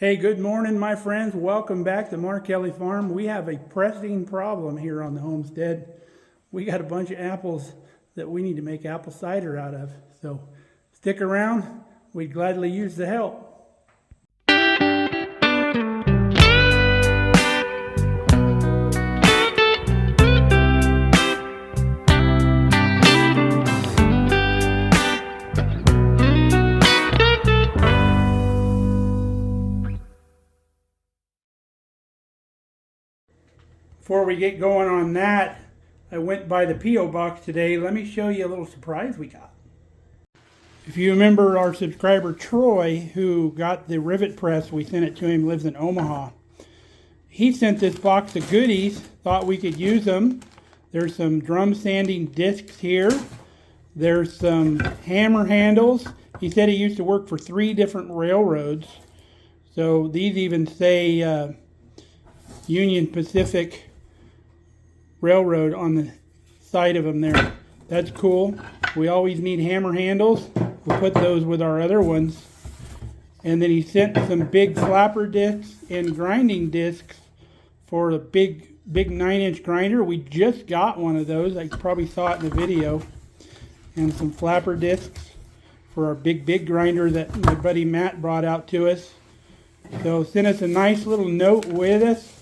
Hey, good morning, my friends. Welcome back to Markelly Farm. We have a pressing problem here on the homestead. We got a bunch of apples that we need to make apple cider out of. So stick around. We'd gladly use the help. Before we get going on that, I went by the P.O. box today. Let me show you a little surprise we got. If you remember our subscriber Troy, who got the rivet press, we sent it to him, lives in Omaha. He sent this box of goodies, thought we could use them. There's some drum sanding discs here. There's some hammer handles. He said he used to work for 3 different railroads. So these even say Union Pacific Railroad on the side of them there. That's cool. We always need hammer handles. We'll put those with our other ones. And then he sent some big flapper discs and grinding discs for a big 9-inch grinder. We just got one of those. I probably saw it in the video. And some flapper discs for our big grinder that my buddy Matt brought out to us. So sent us a nice little note with us.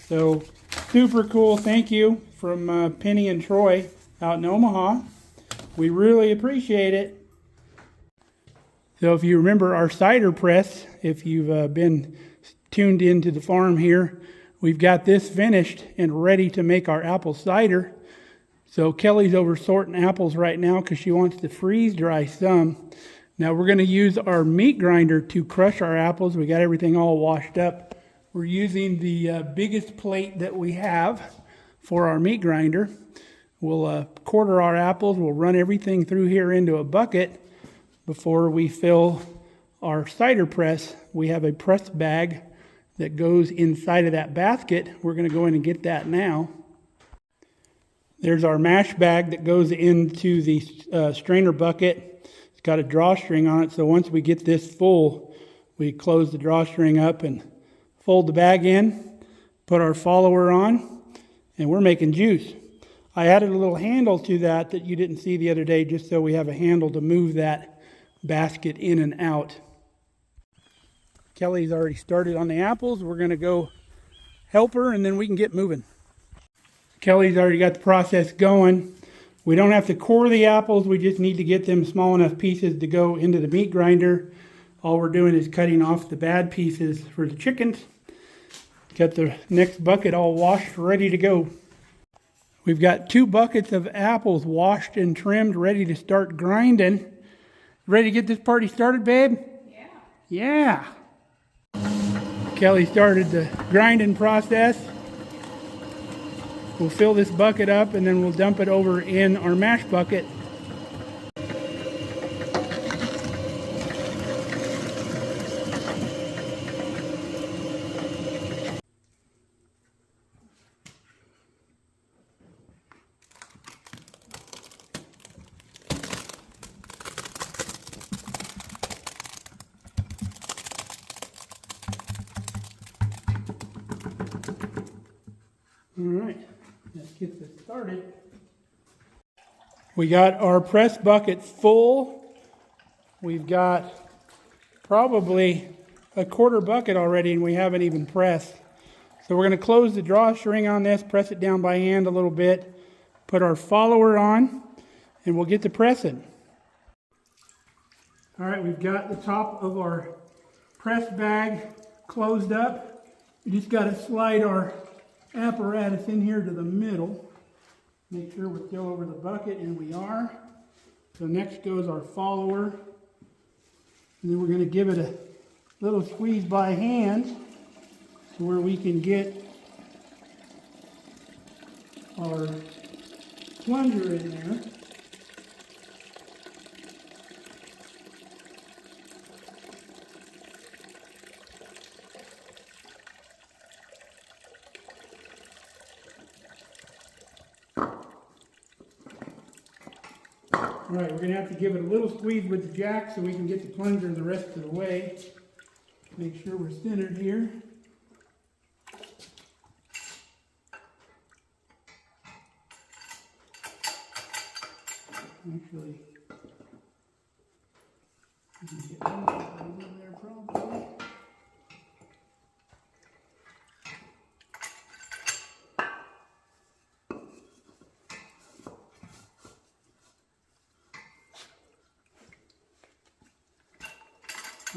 So super cool. Thank you from Penny and Troy out in Omaha. We really appreciate it. So if you remember our cider press, if you've been tuned into the farm here, we've got this finished and ready to make our apple cider. So Kelly's over sorting apples right now because she wants to freeze dry some. Now we're going to use our meat grinder to crush our apples. We got everything all washed up. We're using the biggest plate that we have for our meat grinder. We'll quarter our apples. We'll run everything through here into a bucket before we fill our cider press. We have a press bag that goes inside of that basket. We're going to go in and get that now. There's our mash bag that goes into the strainer bucket. It's got a drawstring on it, so once we get this full, we close the drawstring up and fold the bag in, put our follower on, and we're making juice. I added a little handle to that you didn't see the other day, just so we have a handle to move that basket in and out. Kelly's already started on the apples. We're going to go help her, and then we can get moving. Kelly's already got the process going. We don't have to core the apples. We just need to get them small enough pieces to go into the meat grinder. All we're doing is cutting off the bad pieces for the chickens. Got the next bucket all washed, ready to go. We've got 2 buckets of apples washed and trimmed, ready to start grinding. Ready to get this party started, babe? Yeah. Kelly started the grinding process. We'll fill this bucket up and then we'll dump it over in our mash bucket. All right, let's get this started. We got our press bucket full. We've got probably a quarter bucket already and we haven't even pressed. So we're going to close the drawstring on this, press it down by hand a little bit, put our follower on, and we'll get to pressing. All right, we've got the top of our press bag closed up. We just got to slide our apparatus in here to the middle. Make sure we're still over the bucket, and we are. So next goes our follower. And then we're going to give it a little squeeze by hand to where we can get our plunger in there. All right, we're going to have to give it a little squeeze with the jack so we can get the plunger the rest of the way. Make sure we're centered here. Actually, you can get over there probably.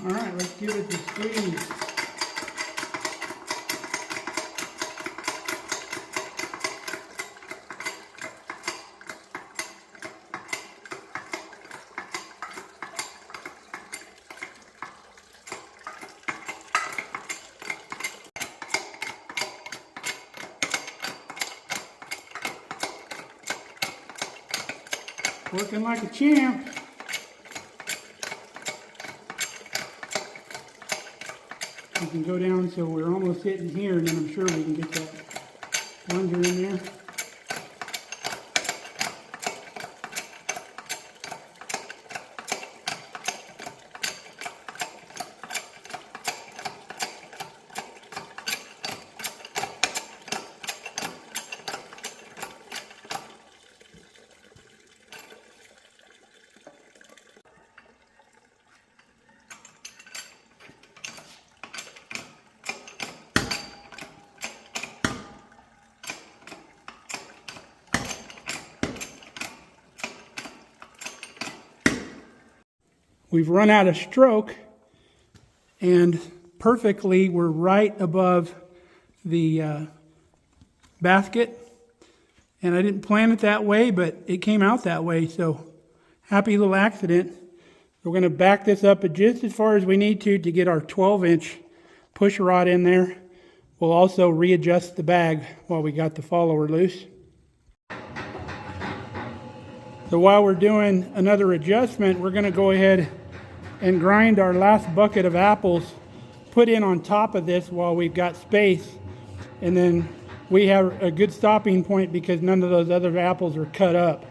All right, let's give it the squeeze. Working like a champ. We can go down so we're almost hitting here, and then I'm sure we can get that plunger in there. We've run out of stroke, and perfectly we're right above the basket. And I didn't plan it that way, but it came out that way, so happy little accident. We're going to back this up just as far as we need to get our 12-inch push rod in there. We'll also readjust the bag while we got the follower loose. So while we're doing another adjustment, we're going to go ahead and grind our last bucket of apples, put in on top of this while we've got space. And then we have a good stopping point because none of those other apples are cut up.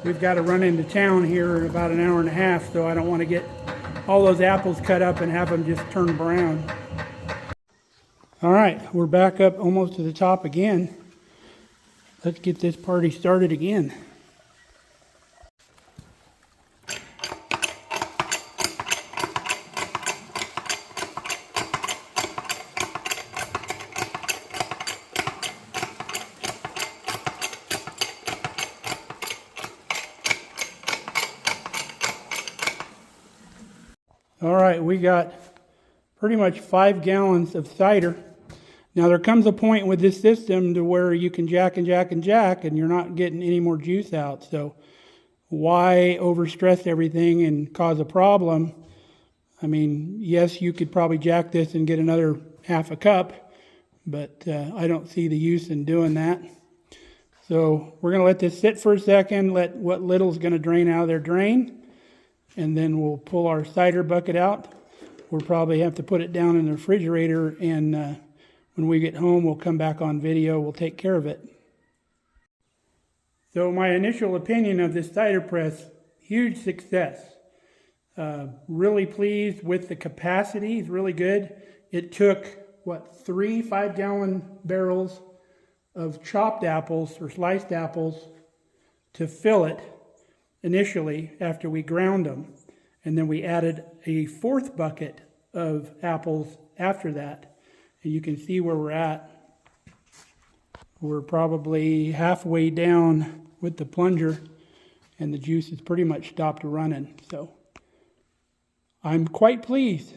We've got to run into town here in about an hour and a half, so I don't want to get all those apples cut up and have them just turn brown. All right, we're back up almost to the top again. Let's get this party started again. All right, we got pretty much 5 gallons of cider. Now there comes a point with this system to where you can jack and jack and jack and you're not getting any more juice out. So why overstress everything and cause a problem? I mean, yes, you could probably jack this and get another half a cup, but I don't see the use in doing that. So we're going to let this sit for a second, let what little's going to drain out of there drain, and then we'll pull our cider bucket out. We'll probably have to put it down in the refrigerator, and when we get home, we'll come back on video. We'll take care of it. So my initial opinion of this cider press, huge success. Really pleased with the capacity. It's really good. It took, 3 5-gallon barrels of chopped apples or sliced apples to fill it initially after we ground them. And then we added a 4th bucket of apples after that. And you can see where we're at. We're probably halfway down with the plunger, and the juice has pretty much stopped running. So I'm quite pleased.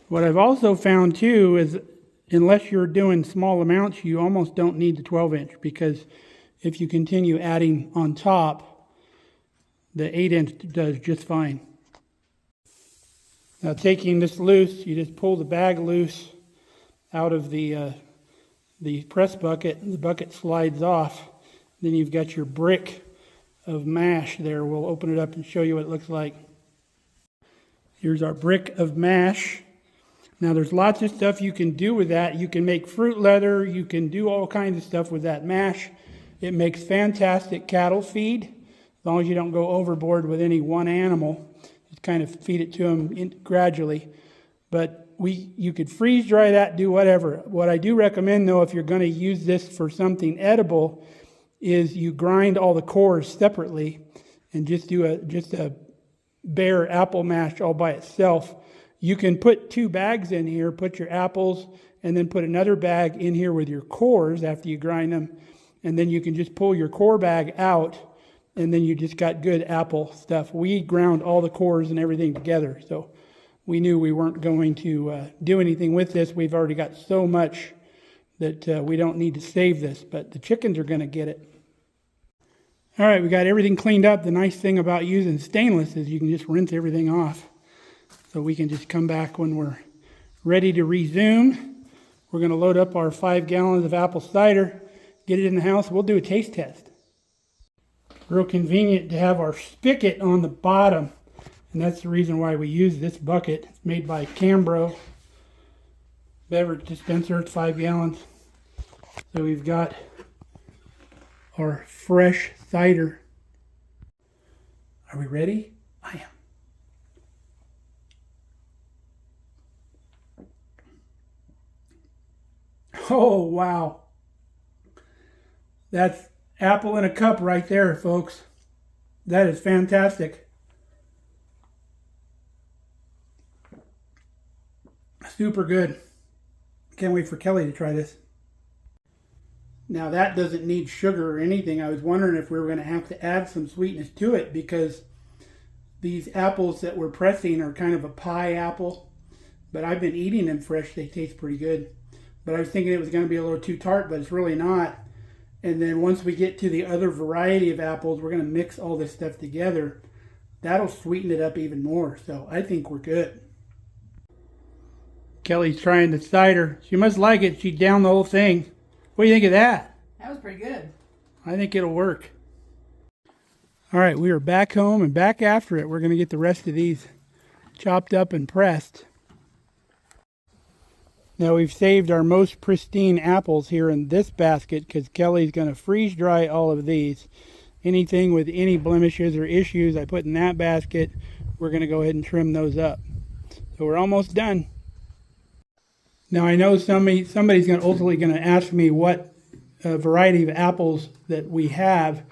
What I've also found too is unless you're doing small amounts, you almost don't need the 12-inch, because if you continue adding on top, the 8-inch does just fine. Now taking this loose, you just pull the bag loose out of the press bucket, and the bucket slides off. Then you've got your brick of mash there. We'll open it up and show you what it looks like. Here's our brick of mash. Now there's lots of stuff you can do with that. You can make fruit leather. You can do all kinds of stuff with that mash. It makes fantastic cattle feed, as long as you don't go overboard with any one animal. Just kind of feed it to them gradually. But you could freeze dry that, do whatever. What I do recommend though, if you're going to use this for something edible, is you grind all the cores separately and just do a bare apple mash all by itself. You can put 2 bags in here, put your apples, and then put another bag in here with your cores after you grind them. And then you can just pull your core bag out, and then you just got good apple stuff. We ground all the cores and everything together, so we knew we weren't going to do anything with this. We've already got so much that we don't need to save this, but the chickens are going to get it. All right, we got everything cleaned up. The nice thing about using stainless is you can just rinse everything off. So we can just come back when we're ready to resume. We're going to load up our 5 gallons of apple cider, get it in the house. We'll do a taste test. Real convenient to have our spigot on the bottom. And that's the reason why we use this bucket. It's made by Cambro beverage dispenser. It's 5 gallons. So we've got our fresh cider. Are we ready? I am. Oh, wow. That's apple in a cup right there, folks. That is fantastic. Super good. Can't wait for Kelly to try this. Now that doesn't need sugar or anything. I was wondering if we were going to have to add some sweetness to it because these apples that we're pressing are kind of a pie apple. But I've been eating them fresh. They taste pretty good. But I was thinking it was going to be a little too tart, but it's really not. And then once we get to the other variety of apples, we're going to mix all this stuff together. That'll sweeten it up even more. So I think we're good. Kelly's trying the cider. She must like it. She downed the whole thing. What do you think of that? That was pretty good. I think it'll work. All right, we are back home and back after it. We're going to get the rest of these chopped up and pressed. Now we've saved our most pristine apples here in this basket because Kelly's going to freeze dry all of these. Anything with any blemishes or issues I put in that basket, we're going to go ahead and trim those up. So we're almost done. Now I know somebody's ultimately going to ask me what variety of apples that we have.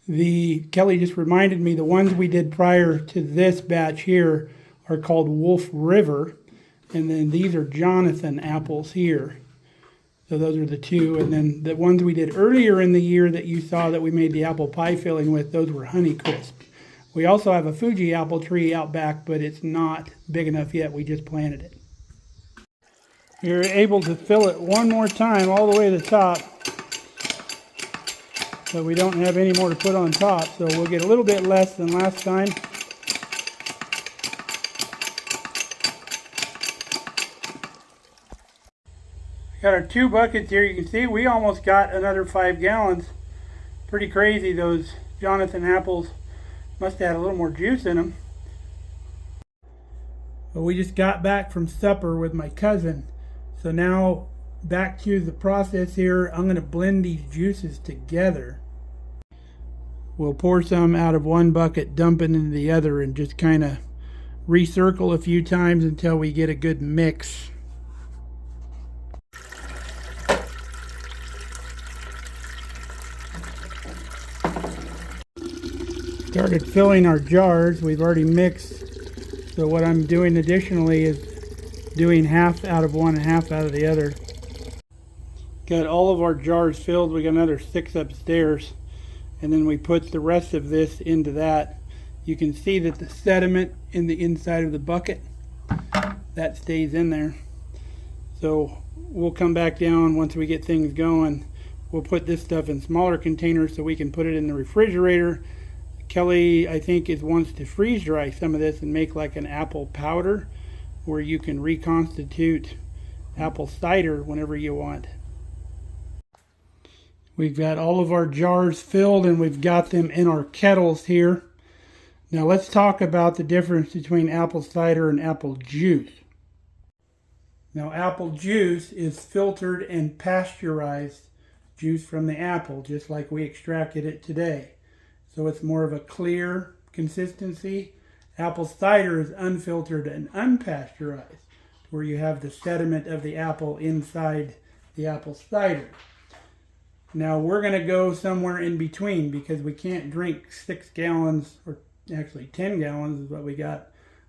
Kelly just reminded me the ones we did prior to this batch here are called Wolf River. And then these are Jonathan apples here. So those are the 2. And then the ones we did earlier in the year that you saw that we made the apple pie filling with, those were Honeycrisp. We also have a Fuji apple tree out back, but it's not big enough yet. We just planted it. You're able to fill it one more time all the way to the top. So we don't have any more to put on top. So we'll get a little bit less than last time. Got our 2 buckets here. You can see we almost got another 5 gallons. Pretty crazy. Those Jonathan apples must have had a little more juice in them. But we just got back from supper with my cousin. So now back to the process here. I'm going to blend these juices together. We'll pour some out of one bucket, dump it into the other, and just kind of recircle a few times until we get a good mix. Started filling our jars. We've already mixed. So what I'm doing additionally is doing half out of one and half out of the other. Got all of our jars filled. We got another 6 upstairs. And then we put the rest of this into that. You can see that the sediment in the inside of the bucket, that stays in there. So we'll come back down once we get things going. We'll put this stuff in smaller containers so we can put it in the refrigerator. Kelly, I think, wants to freeze dry some of this and make like an apple powder where you can reconstitute apple cider whenever you want. We've got all of our jars filled and we've got them in our kettles here. Now let's talk about the difference between apple cider and apple juice. Now apple juice is filtered and pasteurized juice from the apple, just like we extracted it today. So it's more of a clear consistency, Apple cider is unfiltered and unpasteurized, where you have the sediment of the apple inside the apple cider. Now we're going to go somewhere in between because we can't drink 6 gallons, or actually 10 gallons is what we got,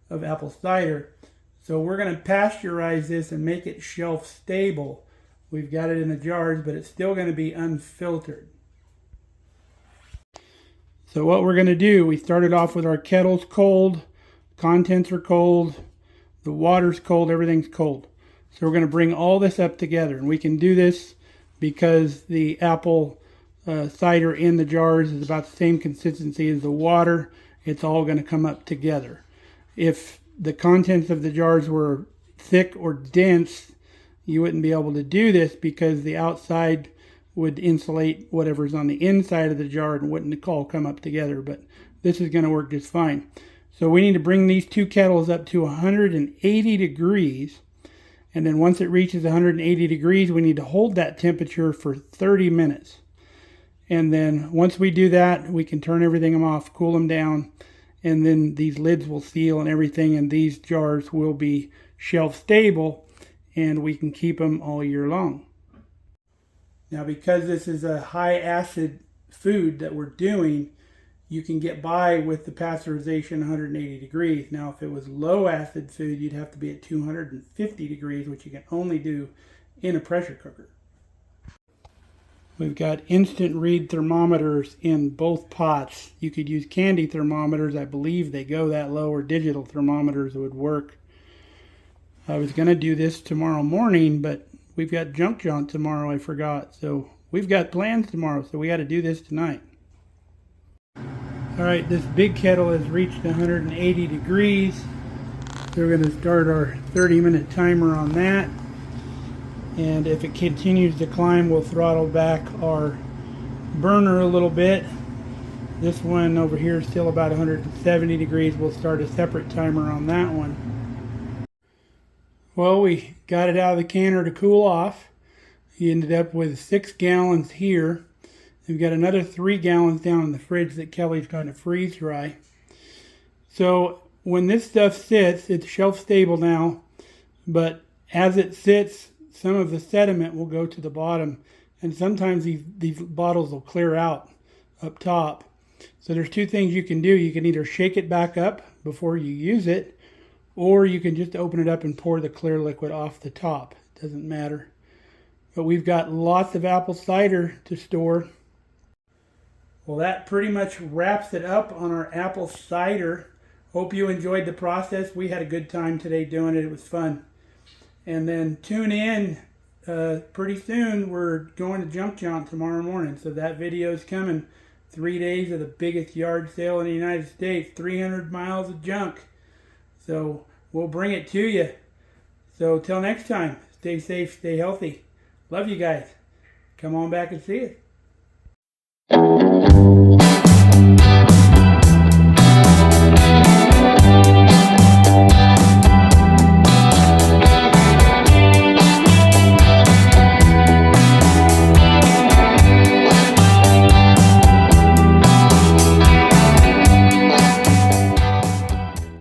of apple cider. So we're going to pasteurize this and make it shelf stable. We've got it in the jars, but it's still going to be unfiltered. So what we're going to do, we started off with our kettles cold, contents are cold, the water's cold, everything's cold. So we're going to bring all this up together, and we can do this because the apple cider in the jars is about the same consistency as the water. It's all going to come up together. If the contents of the jars were thick or dense, you wouldn't be able to do this because the outside would insulate whatever's on the inside of the jar and wouldn't all come up together. But this is going to work just fine. So we need to bring these 2 kettles up to 180 degrees. And then once it reaches 180 degrees, we need to hold that temperature for 30 minutes. And then once we do that, we can turn everything off, cool them down, and then these lids will seal and everything, and these jars will be shelf stable, and we can keep them all year long. Now, because this is a high acid food that we're doing, you can get by with the pasteurization 180 degrees. Now, if it was low acid food, you'd have to be at 250 degrees, which you can only do in a pressure cooker. We've got instant read thermometers in both pots. You could use candy thermometers. I believe they go that low, or digital thermometers would work. I was going to do this tomorrow morning, but we've got junk jaunt tomorrow, I forgot. So we've got plans tomorrow, so we got to do this tonight. All right, this big kettle has reached 180 degrees. So we're going to start our 30-minute timer on that. And if it continues to climb, we'll throttle back our burner a little bit. This one over here is still about 170 degrees. We'll start a separate timer on that one. Well, we got it out of the canner to cool off. He ended up with 6 gallons here. We've got another 3 gallons down in the fridge that Kelly's going to freeze dry. So when this stuff sits, it's shelf stable now, but as it sits, some of the sediment will go to the bottom, and sometimes these bottles will clear out up top. So there's 2 things you can do. You can either shake it back up before you use it, or you can just open it up and pour the clear liquid off the top. It doesn't matter. But we've got lots of apple cider to store. Well, that pretty much wraps it up on our apple cider. Hope you enjoyed the process. We had a good time today doing it. It was fun. And then tune in pretty soon. We're going to junk jaunt tomorrow morning. So that video is coming. 3 days of the biggest yard sale in the United States. 300 miles of junk. So we'll bring it to you. So till next time, stay safe, stay healthy. Love you guys. Come on back and see us.